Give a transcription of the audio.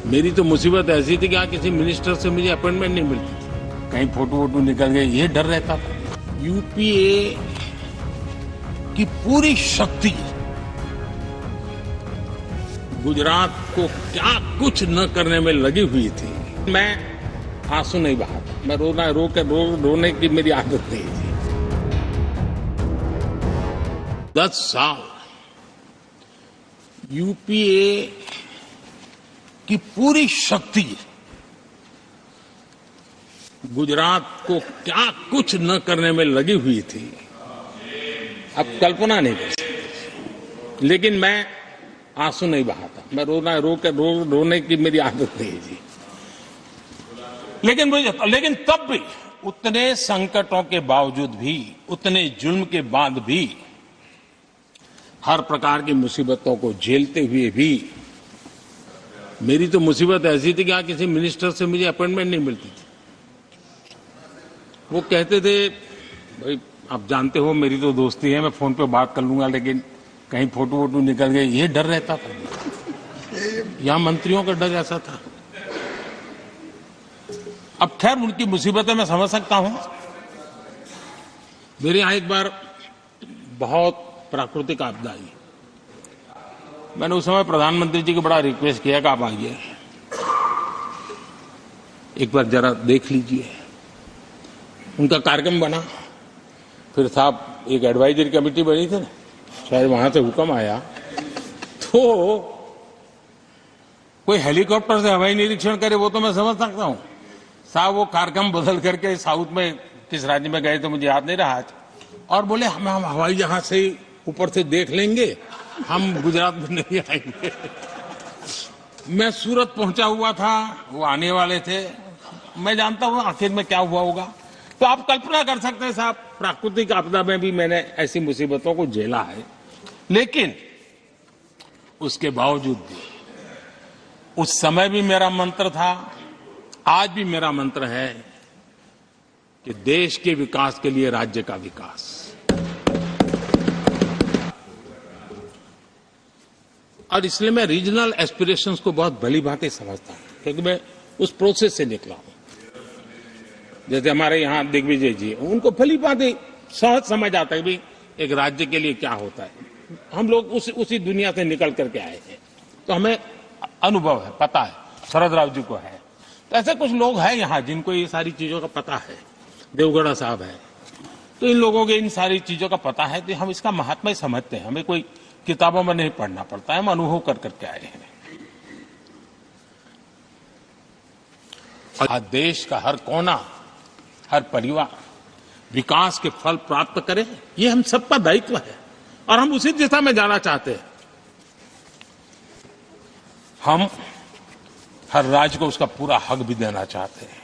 मेरी तो मुसीबत ऐसी थी कि यहाँ किसी मिनिस्टर से मुझे अपॉइंटमेंट नहीं मिलती थी, कहीं फोटो वोटो निकल गए, ये डर रहता था। यूपीए की पूरी शक्ति गुजरात को क्या कुछ न करने में लगी हुई थी। मैं आंसू नहीं बहाता, मैं रोने की मेरी आदत नहीं थी। 10 साल यूपीए की पूरी शक्ति गुजरात को क्या कुछ न करने में लगी हुई थी, अब कल्पना नहीं कर सकते। लेकिन मैं आंसू नहीं बहाता, मैं रोने की मेरी आदत नहीं थी। लेकिन तब भी उतने संकटों के बावजूद भी, उतने जुल्म के बाद भी, हर प्रकार की मुसीबतों को झेलते हुए भी, मेरी तो मुसीबत ऐसी थी कि यहाँ किसी मिनिस्टर से मुझे अपॉइंटमेंट नहीं मिलती थी। वो कहते थे, भाई आप जानते हो मेरी तो दोस्ती है, मैं फोन पे बात कर लूंगा, लेकिन कहीं फोटो वोटो निकल गए, ये डर रहता था। यहां मंत्रियों का डर ऐसा था। अब खैर उनकी मुसीबतें मैं समझ सकता हूं। मेरे यहां एक बार बहुत प्राकृतिक आपदा आई, मैंने उस समय प्रधानमंत्री जी को बड़ा रिक्वेस्ट किया कि आप आइए, एक बार जरा देख लीजिए। उनका कार्यक्रम बना, फिर साहब एक एडवाइजरी कमेटी बनी थी ना, शायद वहां से हुक्म आया तो कोई हेलीकॉप्टर से हवाई निरीक्षण करे वो तो मैं समझ सकता हूं। साहब वो कार्यक्रम बदल करके साउथ में किस राज्य में गए तो मुझे याद नहीं रहा, और बोले हम हवाई जहाज से ऊपर से देख लेंगे, हम गुजरात में नहीं आएंगे। मैं सूरत पहुंचा हुआ था, वो आने वाले थे, मैं जानता हूं आखिर में क्या हुआ होगा। तो आप कल्पना कर सकते हैं साहब, प्राकृतिक आपदा में भी मैंने ऐसी मुसीबतों को झेला है, लेकिन उसके बावजूद भी उस समय भी मेरा मंत्र था, आज भी मेरा मंत्र है कि देश के विकास के लिए राज्य का विकास। और इसलिए मैं रीजनल एस्पिरेशंस को बहुत भली भांति समझता हूं, क्योंकि मैं उस प्रोसेस से निकला हूं। जैसे हमारे यहां दिग्विजय जी, उनको भली भांति सहज समझ आता है कि एक राज्य के लिए क्या होता है। हम लोग उसी दुनिया से निकल करके आए हैं, तो हमें अनुभव है, पता है। शरद राव जी को है, तो ऐसे कुछ लोग हैं यहां जिनको ये सारी चीजों का पता है। देवगढ़ा साहब है, तो इन लोगों के इन सारी चीजों का पता है, तो हम इसका महात्मा समझते हैं। हमें कोई किताबों में नहीं पढ़ना पड़ता है, हम अनुभव कर करके आए हैं। आज देश का हर कोना, हर परिवार विकास के फल प्राप्त करे, ये हम सबका दायित्व है, और हम उसी दिशा में जाना चाहते हैं। हम हर राज्य को उसका पूरा हक भी देना चाहते हैं।